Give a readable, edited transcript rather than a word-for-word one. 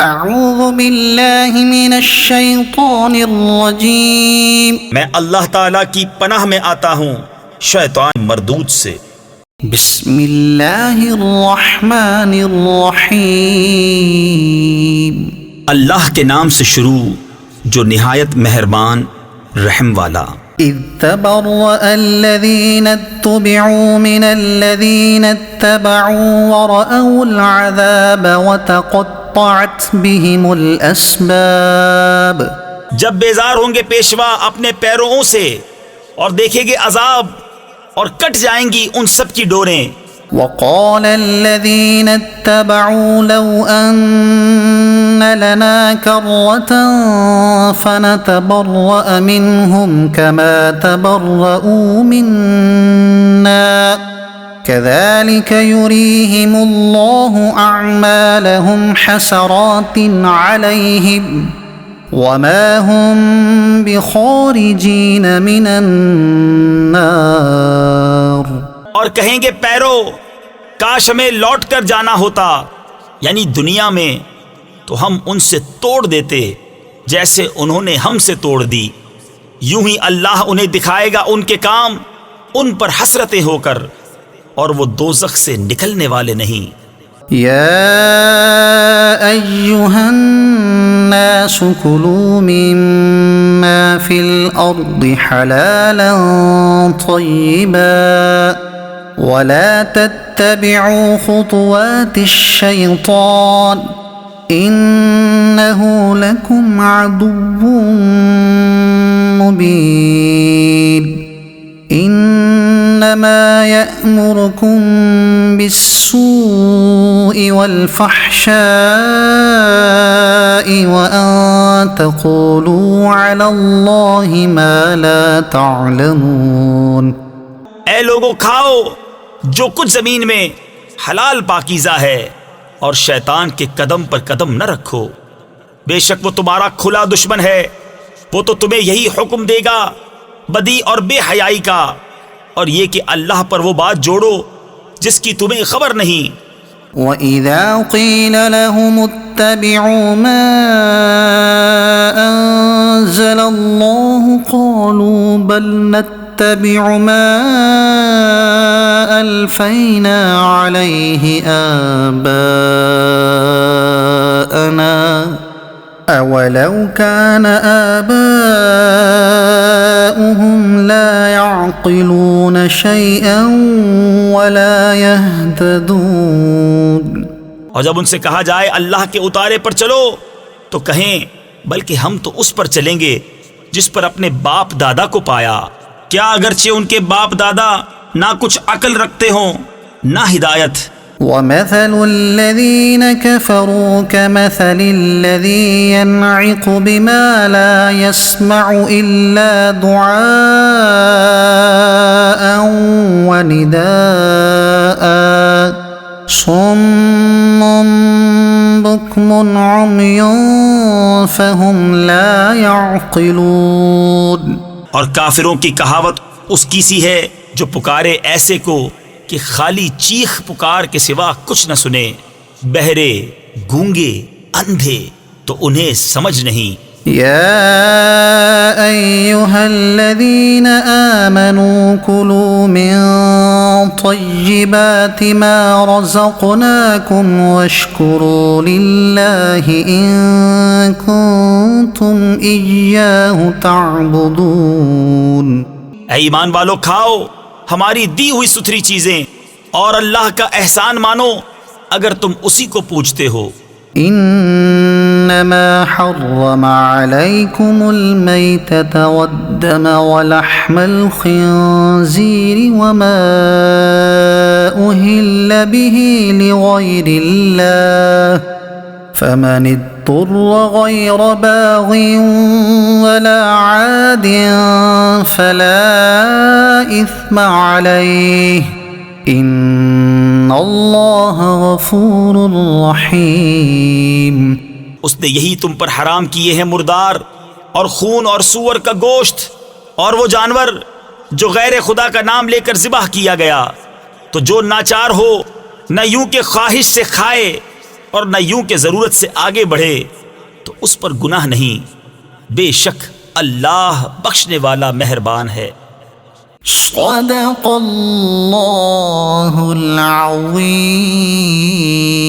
اعوذ باللہ من الشیطان الرجیم، میں اللہ تعالیٰ کی پناہ میں آتا ہوں شیطان مردود سے۔ بسم اللہ الرحمن الرحیم، اللہ کے نام سے شروع جو نہایت مہربان رحم والا۔ اذ تبرأ الذین اتبعوا من الذین اتبعوا ورأوا العذاب وتقطعت بهم الاسباب۔ جب بیزار ہوں گے پیشوا اپنے پیروؤں سے اور دیکھیں گے عذاب اور کٹ جائیں گی ان سب کی ڈوریں۔ وقال الذين اتبعوا لو أن لنا كرة فنتبرأ منهم كما تبرؤوا منا كذلك يريهم الله أعمالهم حسرات عليهم وما هم بخارجين من النار۔ اور کہیں گے پیرو کاش ہمیں لوٹ کر جانا ہوتا، یعنی دنیا میں، تو ہم ان سے توڑ دیتے جیسے انہوں نے ہم سے توڑ دی۔ یوں ہی اللہ انہیں دکھائے گا ان کے کام ان پر حسرتیں ہو کر، اور وہ دوزخ سے نکلنے والے نہیں۔ يا أيها الناس كلوا مما في الأرض حلالا طيبا ولا تتبعوا خطوات الشيطان إنه لكم عدو مبين إنما يأمركم بالسوء والفحشاء وأن تقولوا على الله ما لا تعلمون۔ اے لوگو کھاؤ جو کچھ زمین میں حلال پاکیزہ ہے، اور شیطان کے قدم پر قدم نہ رکھو، بے شک وہ تمہارا کھلا دشمن ہے۔ وہ تو تمہیں یہی حکم دے گا بدی اور بے حیائی کا، اور یہ کہ اللہ پر وہ بات جوڑو جس کی تمہیں خبر نہیں۔ وَإِذَا قِيلَ لَهُمُ اتَّبِعُوا مَا أَنزَلَ اللَّهُ قَالُوا بَلْ نَتَّبِعُ مَا أَلْفَيْنَا عَلَيْهِ آبَاءَنَا أَوَلَوْ كَانَ آبَاؤُهُمْ لَا يَعْقِلُونَ شَيْئًا وَلَا يَهْتَدُونَ۔ اور جب ان سے کہا جائے اللہ کے اتارے پر چلو تو کہیں بلکہ ہم تو اس پر چلیں گے جس پر اپنے باپ دادا کو پایا، کیا اگرچہ ان کے باپ دادا نہ کچھ عقل رکھتے ہوں نہ ہدایت۔ وَمَثَلُ الَّذِينَ كَفَرُوا كَمَثَلِ الَّذِي يَنْعِقُ بِمَا لَا يَسْمَعُ إِلَّا دُعَاءً وَنِدَاءً صُمٌّ بُكْمٌ عُمْيٌ فَهُمْ لَا يَعْقِلُونَ۔ اور کافروں کی کہاوت اس کی سی ہے جو پکارے ایسے کو کہ خالی چیخ پکار کے سوا کچھ نہ سنے، بہرے، گونگے، اندھے تو انہیں سمجھ نہیں۔ يا أيها الذين آمنوا كلوا من طيبات ما رزقناكم واشكروا لله إن كنتم إياه تعبدون۔ اے ایمان والو کھاؤ ہماری دی ہوئی ستھری چیزیں اور اللہ کا احسان مانو اگر تم اسی کو پوجتے ہو۔ انما حرم عليكم الميتة والدم ولحم الخنزير وما أهل به لغير الله فمن اضطر غير باغ ولا عاد فلا إثم عليه ان اللہ غفور رحیم۔ اس نے یہی تم پر حرام کیے ہیں مردار اور خون اور سور کا گوشت اور وہ جانور جو غیر خدا کا نام لے کر ذبح کیا گیا، تو جو ناچار ہو نہ یوں کہ خواہش سے کھائے اور نہ یوں کہ ضرورت سے آگے بڑھے تو اس پر گناہ نہیں، بے شک اللہ بخشنے والا مہربان ہے۔ صدق اللہ العظیم۔